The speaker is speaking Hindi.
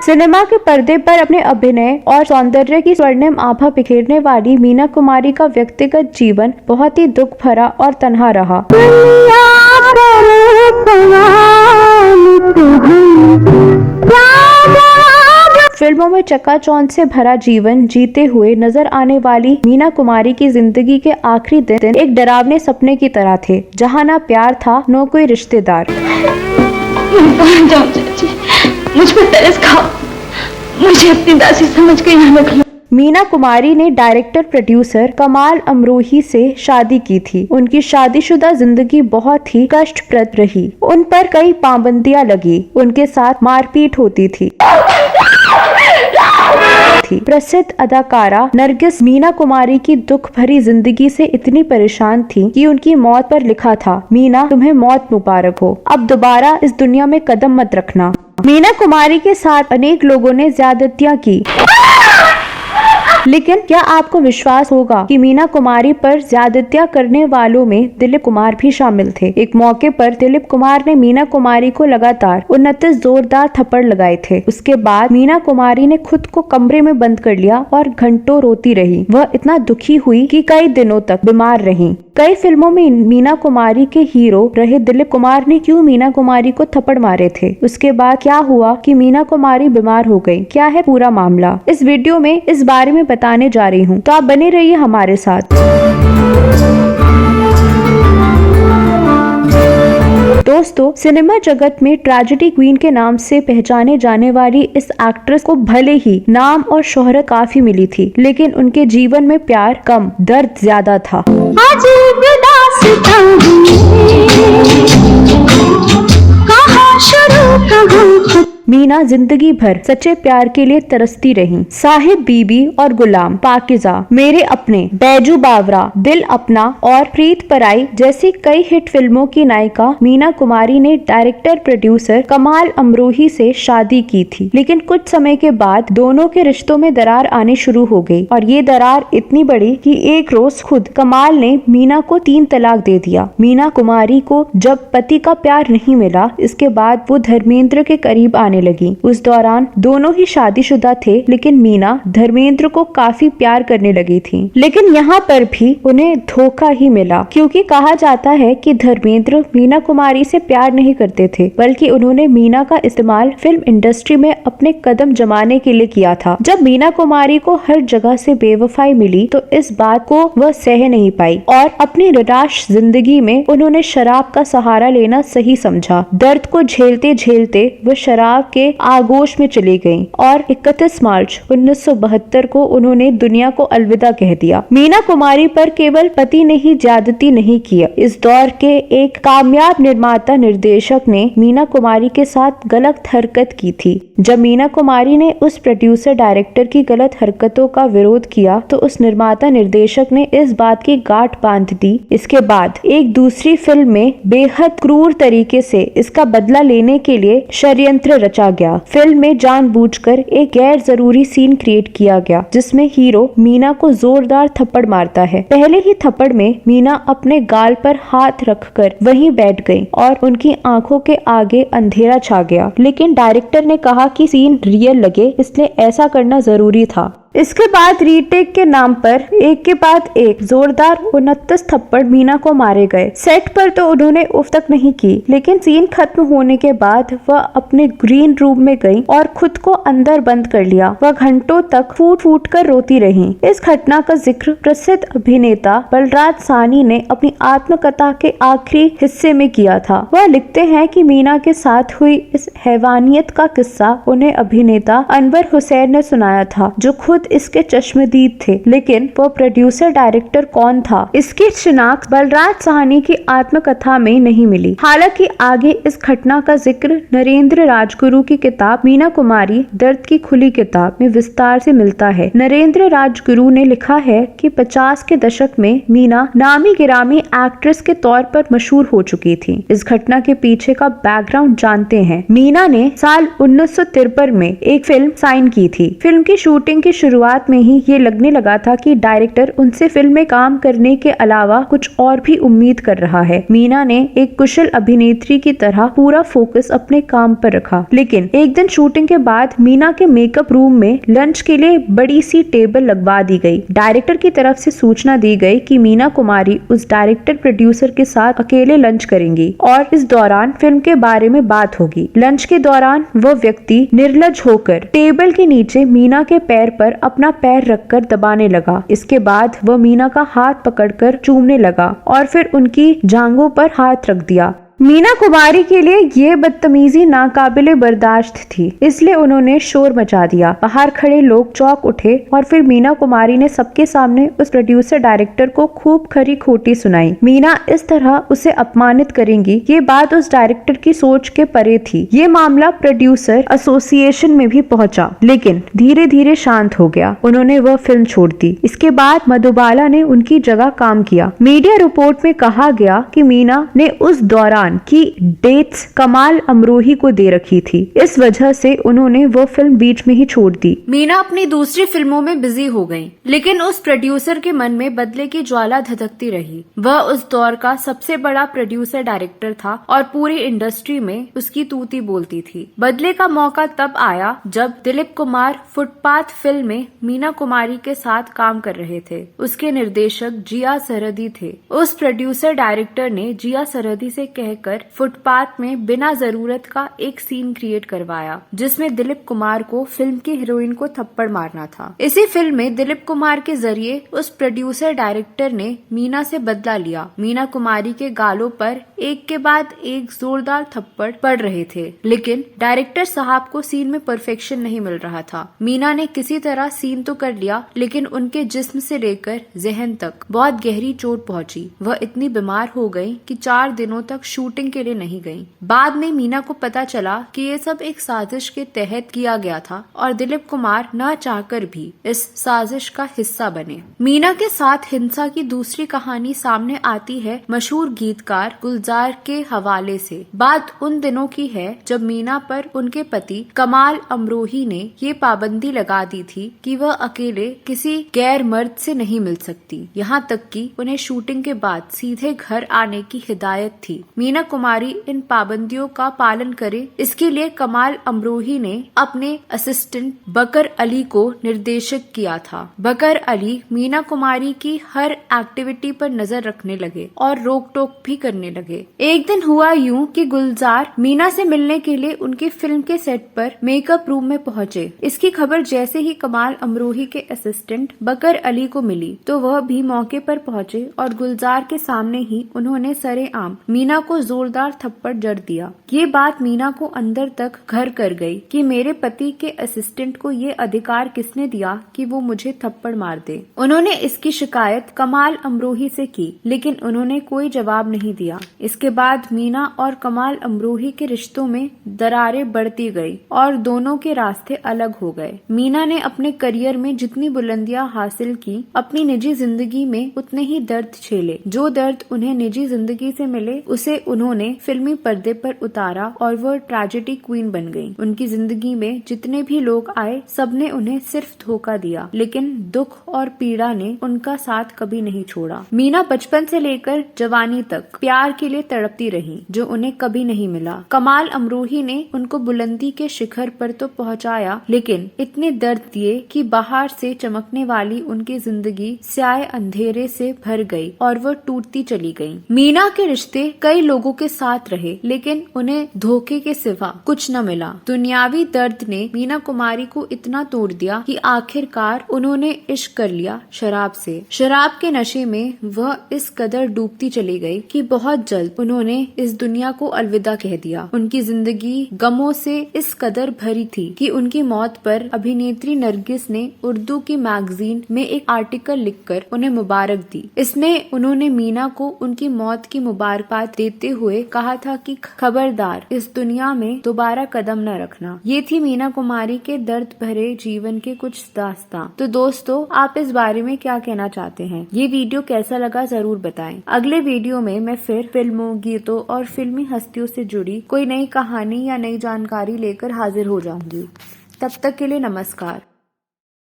सिनेमा के पर्दे पर अपने अभिनय और सौंदर्य की स्वर्णिम आभा बिखेरने वाली मीना कुमारी का व्यक्तिगत जीवन बहुत ही दुख भरा और तन्हा रहा। फिल्मों में चकाचौंध से भरा जीवन जीते हुए नजर आने वाली मीना कुमारी की जिंदगी के आखिरी दिन एक डरावने सपने की तरह थे, जहां ना प्यार था न कोई रिश्तेदार। मुझ पर तरस खाओ, मुझे अपनी दासी समझ कर यहाँ रख लो। मीना कुमारी ने डायरेक्टर प्रोड्यूसर कमाल अमरोही से शादी की थी। उनकी शादीशुदा जिंदगी बहुत ही कष्टप्रद रही। उन पर कई पाबंदियां लगी, उनके साथ मारपीट होती थी। प्रसिद्ध अदाकारा नरगिस मीना कुमारी की दुख भरी जिंदगी से इतनी परेशान थी कि उनकी मौत पर लिखा था, मीना तुम्हें मौत मुबारक हो, अब दोबारा इस दुनिया में कदम मत रखना। मीना कुमारी के साथ अनेक लोगों ने ज्यादतियां की, लेकिन क्या आपको विश्वास होगा कि मीना कुमारी पर ज्यादतियां करने वालों में दिलीप कुमार भी शामिल थे। एक मौके पर दिलीप कुमार ने मीना कुमारी को लगातार 29 जोरदार थप्पड़ लगाए थे। उसके बाद मीना कुमारी ने खुद को कमरे में बंद कर लिया और घंटों रोती रही। वह इतना दुखी हुई कि कई दिनों तक बीमार रही। कई फिल्मों में मीना कुमारी के हीरो रहे दिलीप कुमार ने क्यों मीना कुमारी को थप्पड़ मारे थे? उसके बाद क्या हुआ कि मीना कुमारी बीमार हो गई? क्या है पूरा मामला? इस वीडियो में इस बारे में बताने जा रही हूँ, तो आप बने रहिए हमारे साथ। दोस्तों, सिनेमा जगत में ट्रेजेडी क्वीन के नाम से पहचाने जाने वाली इस एक्ट्रेस को भले ही नाम और शोहरत काफी मिली थी, लेकिन उनके जीवन में प्यार कम, दर्द ज्यादा था। मीना जिंदगी भर सच्चे प्यार के लिए तरसती रही। साहिब बीबी और गुलाम, पाकिजा, मेरे अपने, बैजू बावरा, दिल अपना और प्रीत पराई जैसी कई हिट फिल्मों की नायिका मीना कुमारी ने डायरेक्टर प्रोड्यूसर कमाल अमरोही से शादी की थी। लेकिन कुछ समय के बाद दोनों के रिश्तों में दरार आनी शुरू हो गई और ये दरार इतनी बड़ी कि एक रोज खुद कमाल ने मीना को 3 तलाक दे दिया। मीना कुमारी को जब पति का प्यार नहीं मिला, इसके बाद वो धर्मेंद्र के करीब आने लगी। उस दौरान दोनों ही शादीशुदा थे, लेकिन मीना धर्मेंद्र को काफी प्यार करने लगी थी। लेकिन यहाँ पर भी उन्हें धोखा ही मिला, क्योंकि कहा जाता है कि धर्मेंद्र मीना कुमारी से प्यार नहीं करते थे, बल्कि उन्होंने मीना का इस्तेमाल फिल्म इंडस्ट्री में अपने कदम जमाने के लिए किया था। जब मीना कुमारी को हर जगह से बेवफाई मिली तो इस बात को वह सह नहीं पाई और अपनी निराश जिंदगी में उन्होंने शराब का सहारा लेना सही समझा। दर्द को झेलते झेलते वह शराब के आगोश में चली गईं और 31 मार्च 1972 को उन्होंने दुनिया को अलविदा कह दिया। मीना कुमारी पर केवल पति ने ही ज्यादती नहीं किया। इस दौर के एक कामयाब निर्माता निर्देशक ने मीना कुमारी के साथ गलत हरकत की थी। जब मीना कुमारी ने उस प्रोड्यूसर डायरेक्टर की गलत हरकतों का विरोध किया तो उस निर्माता निर्देशक ने इस बात की गांठ बांध दी। इसके बाद एक दूसरी फिल्म में बेहद क्रूर तरीके से इसका बदला लेने के लिए षड्यंत्र रचा गया। फिल्म में जानबूझकर एक गैर जरूरी सीन क्रिएट किया गया, जिसमें हीरो मीना को जोरदार थप्पड़ मारता है। पहले ही थप्पड़ में मीना अपने गाल पर हाथ रखकर वहीं बैठ गई और उनकी आंखों के आगे अंधेरा छा गया। लेकिन डायरेक्टर ने कहा कि सीन रियल लगे, इसलिए ऐसा करना जरूरी था। इसके बाद रीटेक के नाम पर एक के बाद एक जोरदार 29 थप्पड़ मीना को मारे गए। सेट पर तो उन्होंने उफ तक नहीं की, लेकिन सीन खत्म होने के बाद वह अपने ग्रीन रूम में गई और खुद को अंदर बंद कर लिया। वह घंटों तक फूट फूट कर रोती रही। इस घटना का जिक्र प्रसिद्ध अभिनेता बलराज साहनी ने अपनी आत्मकथा के आखिरी हिस्से में किया था। वह लिखते हैं कि मीना के साथ हुई इस हैवानियत का किस्सा उन्हें अभिनेता अनवर हुसैन ने सुनाया था, जो खुद इसके चश्मदीद थे। लेकिन वो प्रोड्यूसर डायरेक्टर कौन था, इसकी शिनाख्त बलराज साहनी की आत्मकथा में नहीं मिली। हालांकि आगे इस घटना का जिक्र नरेंद्र राजगुरु की किताब मीना कुमारी दर्द की खुली किताब में विस्तार से मिलता है। नरेंद्र राजगुरु ने लिखा है कि 50 के दशक में मीना नामी गिरामी एक्ट्रेस के तौर पर मशहूर हो चुकी थी। इस घटना के पीछे का बैकग्राउंड जानते हैं। मीना ने साल 1953 में एक फिल्म साइन की थी। फिल्म की शूटिंग की शुरुआत शुरुआत में ही ये लगने लगा था कि डायरेक्टर उनसे फिल्म में काम करने के अलावा कुछ और भी उम्मीद कर रहा है। मीना ने एक कुशल अभिनेत्री की तरह पूरा फोकस अपने काम पर रखा, लेकिन एक दिन शूटिंग के बाद मीना के मेकअप रूम में लंच के लिए बड़ी सी टेबल लगवा दी गई। डायरेक्टर की तरफ से सूचना दी गई कि मीना कुमारी उस डायरेक्टर प्रोड्यूसर के साथ अकेले लंच करेंगी और इस दौरान फिल्म के बारे में बात होगी। लंच के दौरान वह व्यक्ति निर्लज होकर टेबल के नीचे मीना के पैर पर अपना पैर रखकर दबाने लगा। इसके बाद वह मीना का हाथ पकड़कर चूमने लगा और फिर उनकी जांघों पर हाथ रख दिया। मीना कुमारी के लिए ये बदतमीजी नाकाबिले बर्दाश्त थी, इसलिए उन्होंने शोर मचा दिया। बाहर खड़े लोग चौंक उठे और फिर मीना कुमारी ने सबके सामने उस प्रोड्यूसर डायरेक्टर को खूब खरी खोटी सुनाई। मीना इस तरह उसे अपमानित करेंगी, ये बात उस डायरेक्टर की सोच के परे थी। ये मामला प्रोड्यूसर एसोसिएशन में भी पहुंचा, लेकिन धीरे धीरे शांत हो गया। उन्होंने वह फिल्म छोड़ दी। इसके बाद मधुबाला ने उनकी जगह काम किया। मीडिया रिपोर्ट में कहा गया कि मीना ने उस दौरान की डेट्स कमाल अमरोही को दे रखी थी, इस वजह से उन्होंने वो फिल्म बीच में ही छोड़ दी। मीना अपनी दूसरी फिल्मों में बिजी हो गईं, लेकिन उस प्रोड्यूसर के मन में बदले की ज्वाला धधकती रही। वह उस दौर का सबसे बड़ा प्रोड्यूसर डायरेक्टर था और पूरी इंडस्ट्री में उसकी तूती बोलती थी। बदले का मौका तब आया जब दिलीप कुमार फुटपाथ फिल्म में मीना कुमारी के साथ काम कर रहे थे। उसके निर्देशक जिया सरहदी थे। उस प्रोड्यूसर डायरेक्टर ने जिया सरहदी से कहकर फुटपाथ में बिना जरूरत का एक सीन क्रिएट करवाया, जिसमें दिलीप कुमार को फिल्म की हीरोइन को थप्पड़ मारना था। इसी फिल्म में दिलीप कुमार के जरिए उस प्रोड्यूसर डायरेक्टर ने मीना से बदला लिया। मीना कुमारी के गालों पर एक के बाद एक जोरदार थप्पड़ पड़ रहे थे, लेकिन डायरेक्टर साहब को सीन में परफेक्शन नहीं मिल रहा था। मीना ने किसी तरह सीन तो कर लिया, लेकिन उनके जिस्म से लेकर जहन तक बहुत गहरी चोट पहुंची। वह इतनी बीमार हो गई कि 4 दिनों तक शूटिंग के लिए नहीं गई। बाद में मीना को पता चला कि ये सब एक साजिश के तहत किया गया था और दिलीप कुमार न चाहकर भी इस साजिश का हिस्सा बने। मीना के साथ हिंसा की दूसरी कहानी सामने आती है मशहूर गीतकार गुलजार के हवाले से। बात उन दिनों की है जब मीना पर उनके पति कमाल अमरोही ने ये पाबंदी लगा दी थी कि वह अकेले किसी गैर मर्द से नहीं मिल सकती। यहाँ तक कि उन्हें शूटिंग के बाद सीधे घर आने की हिदायत थी। मीना कुमारी इन पाबंदियों का पालन करे, इसके लिए कमाल अमरोही ने अपने असिस्टेंट बकर अली को निर्देशित किया था। बकर अली मीना कुमारी की हर एक्टिविटी पर नजर रखने लगे और रोक टोक भी करने लगे। एक दिन हुआ यूं कि गुलजार मीना से मिलने के लिए उनकी फिल्म के सेट पर मेकअप रूम में पहुंचे। इसकी खबर जैसे ही कमाल अमरोही के असिस्टेंट बकर अली को मिली तो वह भी मौके पर पहुंचे और गुलजार के सामने ही उन्होंने सरेआम मीना को जोरदार थप्पड़ जड़ दिया। ये बात मीना को अंदर तक घर कर गई कि मेरे पति के असिस्टेंट को ये अधिकार किसने दिया कि वो मुझे थप्पड़ मार दे। उन्होंने इसकी शिकायत कमाल अमरोही से की, लेकिन उन्होंने कोई जवाब नहीं दिया। इसके बाद मीना और कमाल अमरोही के रिश्तों में दरारें बढ़ती गई और दोनों के रास्ते अलग हो गए। मीना ने अपने करियर में जितनी बुलंदियां हासिल की, अपनी निजी जिंदगी में उतने ही दर्द झेले। जो दर्द उन्हें निजी जिंदगी से मिले उसे उन्होंने फिल्मी पर्दे पर उतारा और वह ट्रेजेडी क्वीन बन गईं। उनकी जिंदगी में जितने भी लोग आए सबने उन्हें सिर्फ धोखा दिया, लेकिन दुख और पीड़ा ने उनका साथ कभी नहीं छोड़ा। मीना बचपन से लेकर जवानी तक प्यार के लिए तड़पती रही, जो उन्हें कभी नहीं मिला। कमाल अमरोही ने उनको बुलंदी के शिखर पर तो पहुंचाया, लेकिन इतने दर्द दिए कि बाहर से चमकने वाली उनकी जिंदगी स्याह अंधेरे से भर गई और वह टूटती चली गई। मीना के रिश्ते कई लोगों के साथ रहे, लेकिन उन्हें धोखे के सिवा कुछ न मिला। दुनियावी दर्द ने मीना कुमारी को इतना तोड़ दिया कि आखिरकार उन्होंने इश्क कर लिया शराब से। शराब के नशे में वह इस कदर डूबती चली गई कि बहुत जल्द उन्होंने इस दुनिया को अलविदा कह दिया। उनकी जिंदगी गमों से इस कदर भरी थी कि उनकी मौत पर अभिनेत्री नरगिस ने उर्दू की मैगजीन में एक आर्टिकल लिखकर उन्हें मुबारक दी। इसमें उन्होंने मीना को उनकी मौत की मुबारकबाद देते हुए कहा था कि खबरदार, इस दुनिया में दोबारा कदम न रखना। ये थी मीना कुमारी के दर्द भरे जीवन के कुछ दास्तां। तो दोस्तों, आप इस बारे में क्या कहना चाहते हैं? ये वीडियो कैसा लगा जरूर बताएं। अगले वीडियो में मैं फिर फिल्मों, गीतों और फिल्मी हस्तियों से जुड़ी कोई नई कहानी या नई जानकारी लेकर हाजिर हो जाऊंगी। तब तक के लिए नमस्कार।